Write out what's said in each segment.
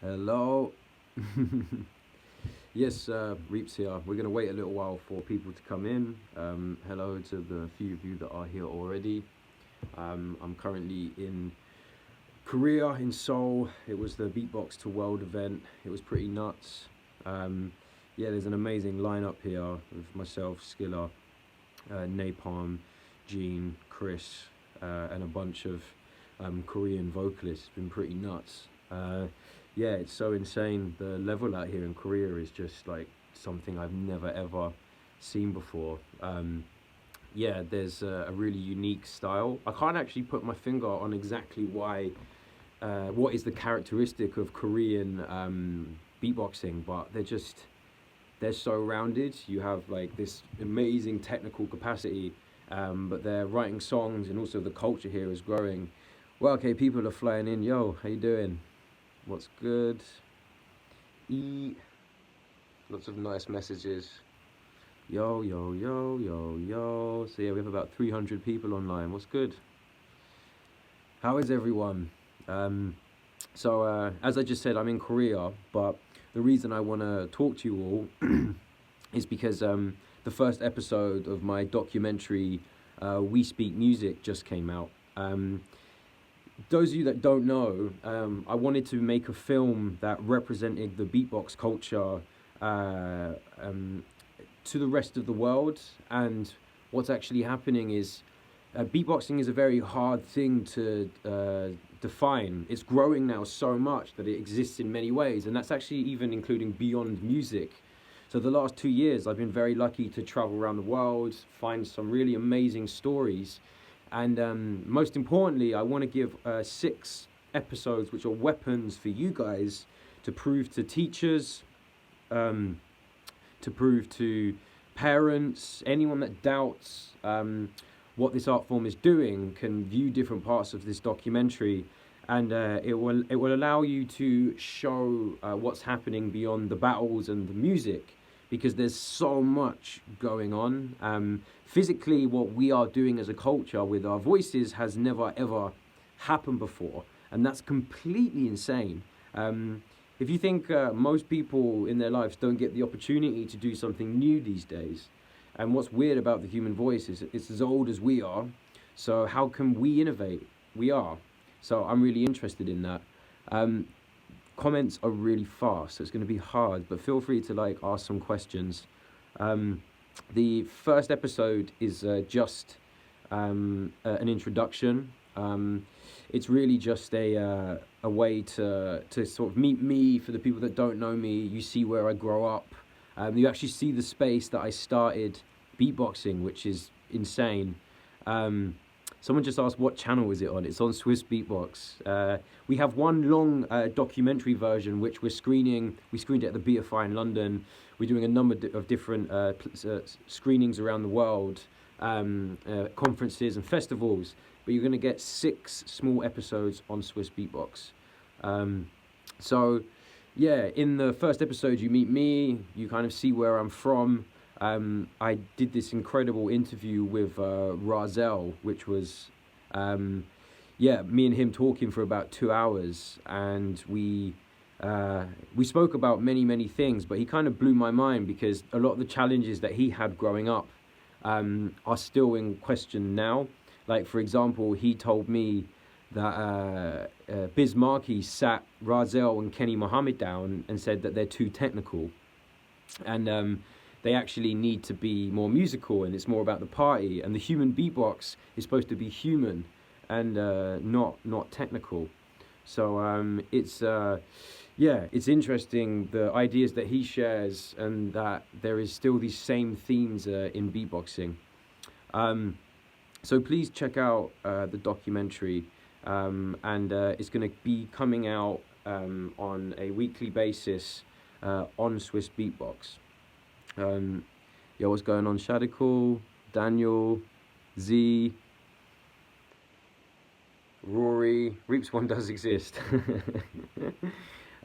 Hello. Yes, Reeps here. We're going to wait a little while for people to come in. Hello to the few of you that are here already. I'm currently in Korea, in Seoul. It was the Beatbox to World event. It was pretty nuts. Yeah, there's an amazing lineup here with myself, Skiller, NaPoM, Gene, Chris, and a bunch of Korean vocalists. It's been pretty nuts. Yeah, it's so insane. The level out here in Korea is just like something I've never ever seen before. Yeah, there's a really unique style. I can't actually put my finger on exactly what is the characteristic of Korean beatboxing, but they're so rounded. You have like this amazing technical capacity, but they're writing songs, and also the culture here is growing. Well, okay, people are flying in. Yo, how you doing? What's good? Lots of nice messages. Yo, yo, yo, yo, yo. So yeah, we have about 300 people online. What's good? How is everyone? As I just said, I'm in Korea, but the reason I want to talk to you all is because the first episode of my documentary, We Speak Music, just came out. Those of you that don't know, I wanted to make a film that represented the beatbox culture to the rest of the world. And what's actually happening is beatboxing is a very hard thing to define. It's growing now so much that it exists in many ways, and that's actually even including beyond music. So the last 2 years, I've been very lucky to travel around the world, find some really amazing stories. And most importantly, I want to give 6 episodes which are weapons for you guys to prove to teachers, to prove to parents, anyone that doubts what this art form is doing can view different parts of this documentary, and it will allow you to show what's happening beyond the battles and the music, because there's so much going on. Physically, what we are doing as a culture with our voices has never ever happened before, and that's completely insane. If you think most people in their lives don't get the opportunity to do something new these days, and what's weird about the human voice is it's as old as we are, so how can we innovate? We are. So I'm really interested in that. Comments are really fast, so it's going to be hard, but feel free to ask some questions. The first episode is just an introduction. It's really just a way to sort of meet me. For the people that don't know me, you see where I grow up. You actually see the space that I started beatboxing, which is insane. Someone just asked, what channel is it on? It's on Swiss Beatbox. We have one long documentary version, which we're screening. We screened it at the BFI in London. We're doing a number of different screenings around the world, conferences and festivals. But you're going to get 6 small episodes on Swiss Beatbox. So, yeah, in the first episode, you meet me. You kind of see where I'm from. I did this incredible interview with Razel, which was, me and him talking for about 2 hours, and we spoke about many things, but he kind of blew my mind because a lot of the challenges that he had growing up are still in question now. Like, for example, he told me that Biz Markie sat Razel and Kenny Mohammed down and said that they're too technical, and they actually need to be more musical, and it's more about the party, and the human beatbox is supposed to be human and not technical. So it's interesting, the ideas that he shares, and that there is still these same themes in beatboxing. So please check out the documentary, and it's going to be coming out on a weekly basis on Swiss Beatbox. Yo, what's going on? Shadikul, Daniel, Z, Rory. Reaps One does exist.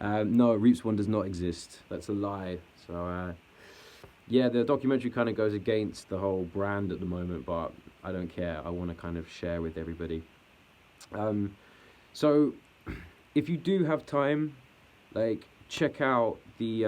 No, Reaps One does not exist. That's a lie. So yeah, the documentary kind of goes against the whole brand at the moment, but I don't care. I want to kind of share with everybody. So if you do have time, like check out the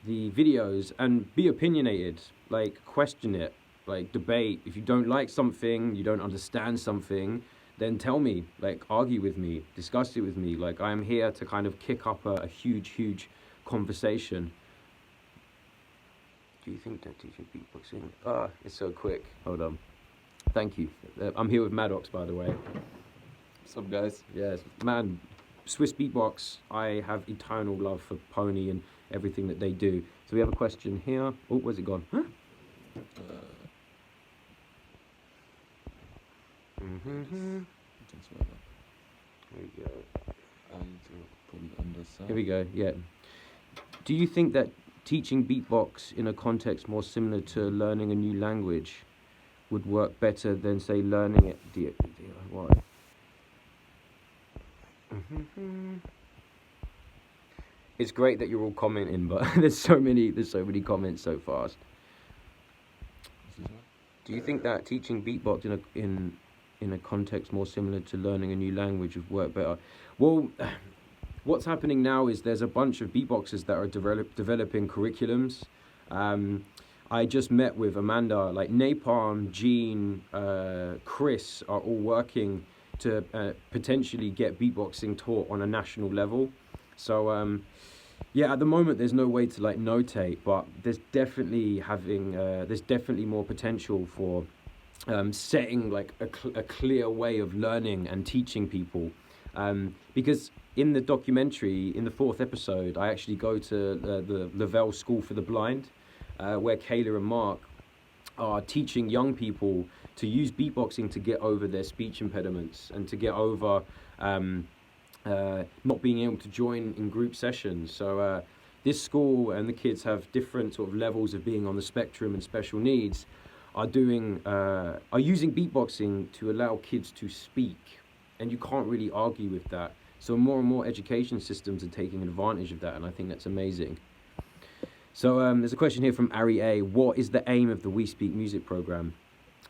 videos and be opinionated, like question it, like debate. If you don't like something, you don't understand something, then tell me, like argue with me, discuss it with me. Like I'm here to kind of kick up a huge conversation. Do you think that teaching beatboxing? Ah, it's so quick. Hold on. Thank you. I'm here with Maddox, by the way. What's up, guys? Yes, man. Swiss Beatbox. I have eternal love for Pony and everything that they do. So we have a question here. Oh, where's it gone? Huh? Just right Here we go. I need to pull it on the side. Here we go. Yeah. Do you think that teaching beatbox in a context more similar to learning a new language would work better than, say, learning it DIY? It's great that you're all commenting, but there's so many comments so fast. Do you think that teaching beatbox in a context more similar to learning a new language would work better? Well, what's happening now is there's a bunch of beatboxers that are developing curriculums. I just met with Amanda, like NaPoM, Gene, Chris are all working to potentially get beatboxing taught on a national level. So yeah, at the moment there's no way to like notate, but there's definitely more potential for setting like a clear way of learning and teaching people. Because in the documentary, in the 4th episode, I actually go to the Lavelle School for the Blind, where Kayla and Mark are teaching young people to use beatboxing to get over their speech impediments and to get over not being able to join in group sessions. So this school and the kids have different sort of levels of being on the spectrum and special needs, are using beatboxing to allow kids to speak, and you can't really argue with that. So more and more education systems are taking advantage of that, and I think that's amazing. So there's a question here from Ari A. What is the aim of the We Speak Music program?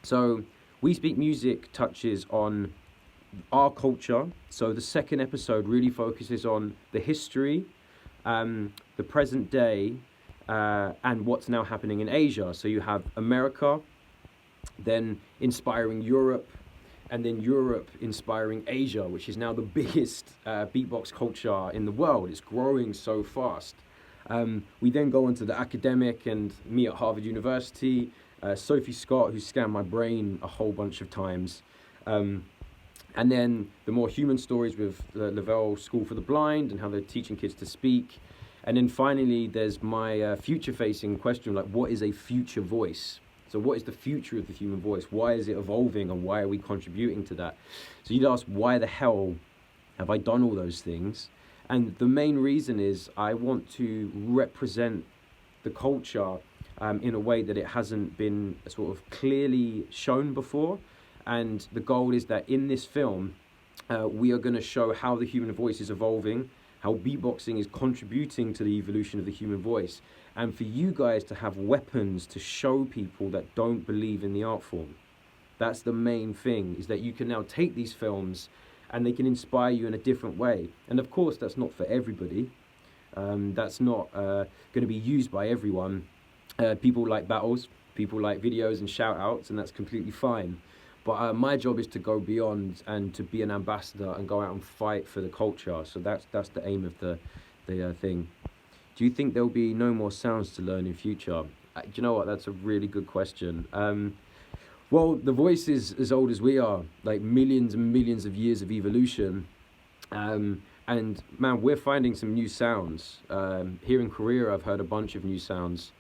So We Speak Music touches on our culture. So the 2nd episode really focuses on the history, the present day, and what's now happening in Asia. So you have America, then inspiring Europe, and then Europe inspiring Asia, which is now the biggest beatbox culture in the world. It's growing so fast. We then go on to the academic and me at Harvard University, Sophie Scott, who scanned my brain a whole bunch of times. And then the more human stories with the Lavelle School for the Blind and how they're teaching kids to speak. And then finally, there's my future-facing question, like what is a future voice? So what is the future of the human voice? Why is it evolving and why are we contributing to that? So you'd ask, why the hell have I done all those things? And the main reason is I want to represent the culture in a way that it hasn't been sort of clearly shown before. And the goal is that in this film, we are going to show how the human voice is evolving, how beatboxing is contributing to the evolution of the human voice, and for you guys to have weapons to show people that don't believe in the art form. That's the main thing, is that you can now take these films and they can inspire you in a different way. And of course, that's not for everybody. That's not going to be used by everyone. People like battles, people like videos and shout outs, and that's completely fine. But my job is to go beyond and to be an ambassador and go out and fight for the culture. So that's the aim of the thing. Do you think there'll be no more sounds to learn in future? Do you know what? That's a really good question. Well, the voice is as old as we are, like millions and millions of years of evolution. And man, we're finding some new sounds. Here in Korea, I've heard a bunch of new sounds.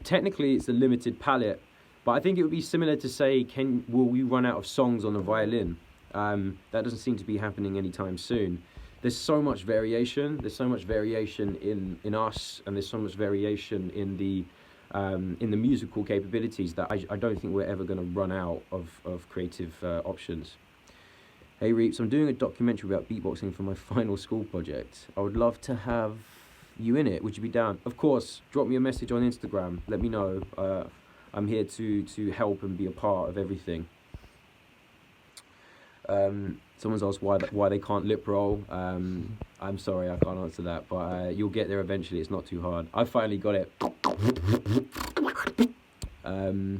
Technically, it's a limited palette. But I think it would be similar to say, will we run out of songs on a violin? That doesn't seem to be happening anytime soon. There's so much variation. There's so much variation in us, and there's so much variation in the musical capabilities that I don't think we're ever going to run out of creative options. Hey Reeps, I'm doing a documentary about beatboxing for my final school project. I would love to have you in it. Would you be down? Of course. Drop me a message on Instagram. Let me know. I'm here to help and be a part of everything. Someone's asked why they can't lip roll. I'm sorry, I can't answer that, but you'll get there eventually. It's not too hard. I finally got it. I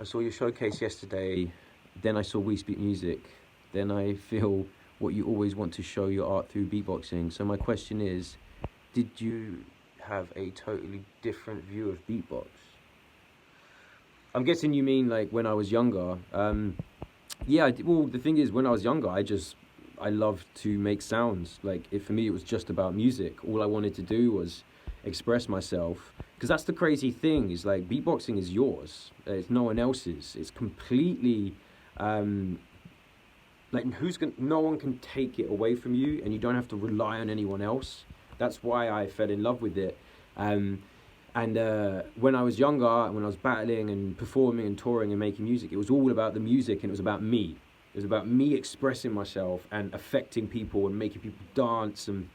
saw your showcase yesterday. Then I saw We Speak Music. Then I feel what you always want to show your art through beatboxing. So my question is, did you have a totally different view of beatbox? I'm guessing you mean like when I was younger. Yeah, well, the thing is, when I was younger, I loved to make sounds. Like, for me, it was just about music. All I wanted to do was express myself. Because that's the crazy thing, is like, beatboxing is yours. It's no one else's. It's completely, like, no one can take it away from you, and you don't have to rely on anyone else. That's why I fell in love with it. And when I was younger, when I was battling and performing and touring and making music, it was all about the music, and it was about me. It was about me expressing myself and affecting people and making people dance and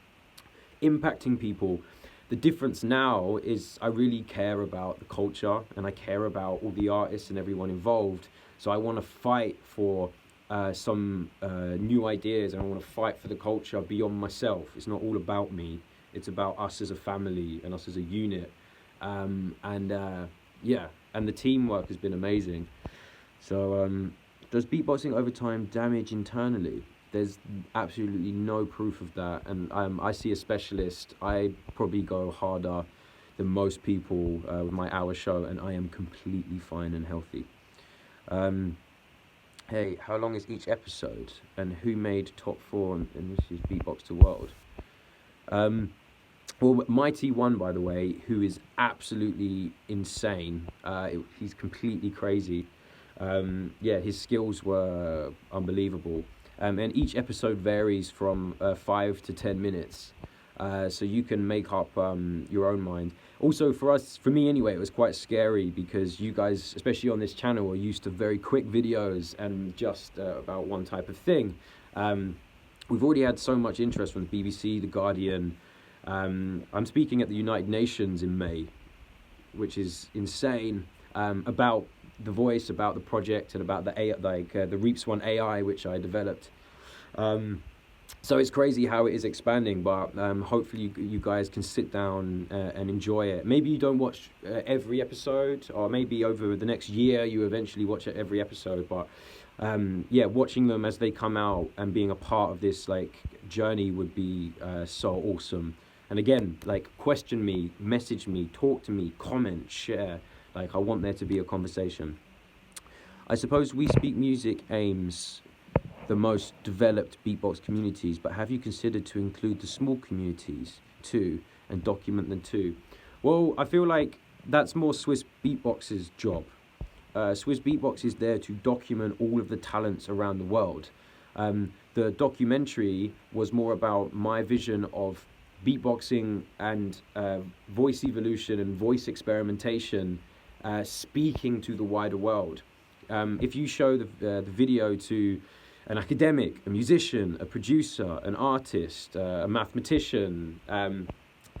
impacting people. The difference now is I really care about the culture, and I care about all the artists and everyone involved. So I want to fight for some new ideas, and I want to fight for the culture beyond myself. It's not all about me. It's about us as a family and us as a unit. Yeah, and the teamwork has been amazing. So does beatboxing over time damage internally? There's absolutely no proof of that, and I see a specialist. I probably go harder than most people with my hour show, and I am completely fine and healthy. Hey, how long is each episode, and who made top 4 and this is Beatbox to World? Well, Mighty One, by the way, who is absolutely insane. He's completely crazy. Yeah, his skills were unbelievable. And each episode varies from 5 to 10 minutes. So you can make up your own mind. Also, for me anyway, it was quite scary because you guys, especially on this channel, are used to very quick videos and just about one type of thing. We've already had so much interest from the BBC, The Guardian. I'm speaking at the United Nations in May, which is insane, about The Voice, about the project, and about the Reaps One AI, which I developed. So it's crazy how it is expanding, but hopefully you guys can sit down and enjoy it. Maybe you don't watch every episode, or maybe over the next year you eventually watch every episode, but yeah, watching them as they come out and being a part of this like journey would be so awesome. And again, like, question me, message me, talk to me, comment, share. Like, I want there to be a conversation. I suppose We Speak Music aims the most developed beatbox communities, but have you considered to include the small communities too and document them too? Well, I feel like that's more Swiss Beatbox's job. Swiss Beatbox is there to document all of the talents around the world. The documentary was more about my vision of beatboxing and voice evolution and voice experimentation, speaking to the wider world. If you show the video to an academic, a musician, a producer, an artist, a mathematician,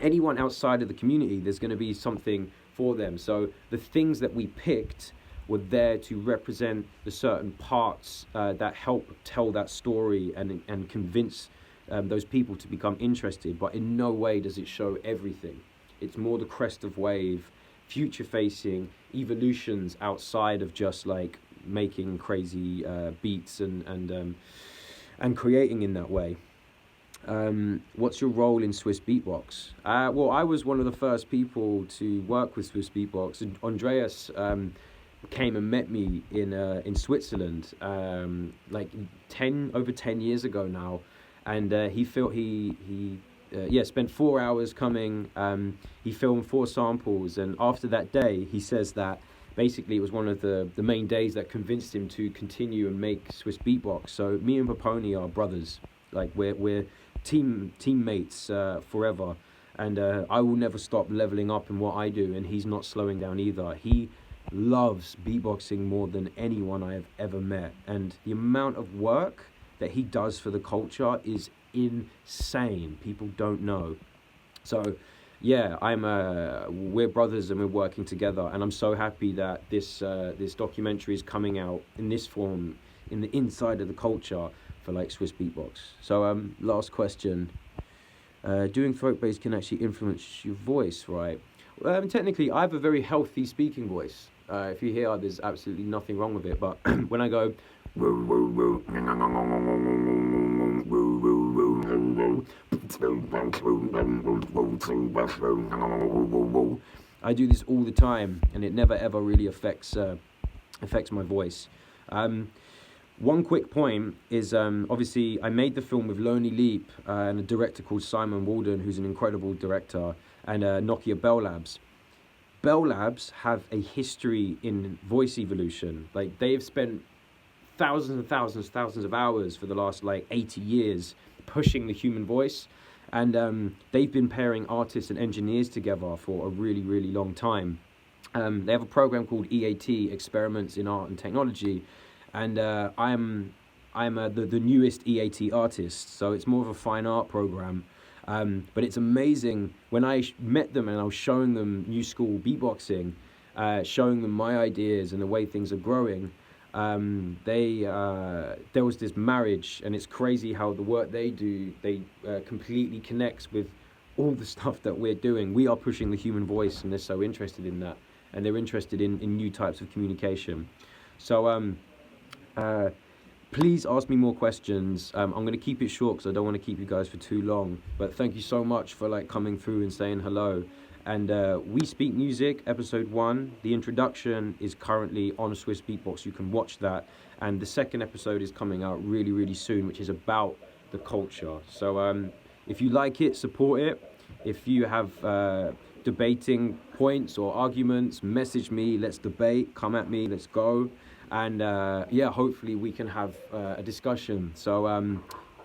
anyone outside of the community, there's going to be something for them. So the things that we picked were there to represent the certain parts that help tell that story and convince those people to become interested, but in no way does it show everything. It's more the crest of wave, future-facing evolutions outside of just like making crazy beats and creating in that way. What's your role in Swiss Beatbox? Well, I was one of the first people to work with Swiss Beatbox. And Andreas came and met me in Switzerland like over 10 years ago now, and he spent 4 hours coming. He filmed 4 samples, and after that day, he says that basically it was one of the main days that convinced him to continue and make Swiss Beatbox. So me and Paponi are brothers. Like, we're teammates forever, and I will never stop leveling up in what I do, and he's not slowing down either. He loves beatboxing more than anyone I have ever met, and the amount of work that he does for the culture is insane. People don't know. So yeah, we're brothers and we're working together, and I'm so happy that this documentary is coming out in this form in the inside of the culture for like Swiss beatbox. So last question. Doing throat bass can actually influence your voice, right? Technically, I have a very healthy speaking voice. If you hear, there's absolutely nothing wrong with it. But when I go, I do this all the time, and it never ever really affects my voice. One quick point is, obviously, I made the film with Lonely Leap and a director called Simon Walden, who's an incredible director, and Nokia Bell Labs. Bell Labs have a history in voice evolution. Like, they have spent thousands and thousands of hours for the last, 80 years pushing the human voice. And they've been pairing artists and engineers together for a really, really long time. They have a program called EAT, Experiments in Art and Technology, and I'm the newest EAT artist, so it's more of a fine art program. But it's amazing when I met them and I was showing them new school beatboxing, showing them my ideas and the way things are growing. There was this marriage, and it's crazy how the work they do, they completely connects with all the stuff that we're doing. We are pushing the human voice, and they're so interested in that, and they're interested in new types of communication. So please ask me more questions. I'm going to keep it short because I don't want to keep you guys for too long, but thank you so much for coming through and saying hello. And We Speak Music, episode 1, the introduction is currently on Swiss Beatbox. You can watch that. And the second episode is coming out really, really soon, which is about the culture. So if you like it, support it. If you have debating points or arguments, message me. Let's debate. Come at me. Let's go. And hopefully we can have a discussion. So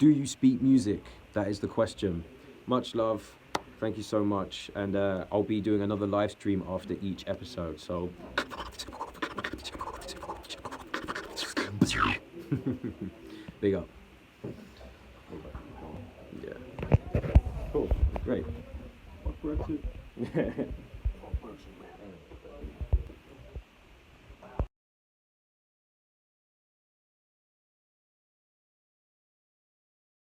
do you speak music? That is the question. Much love. Thank you so much, and I'll be doing another live stream after each episode, so... Big up. Yeah. Cool, great.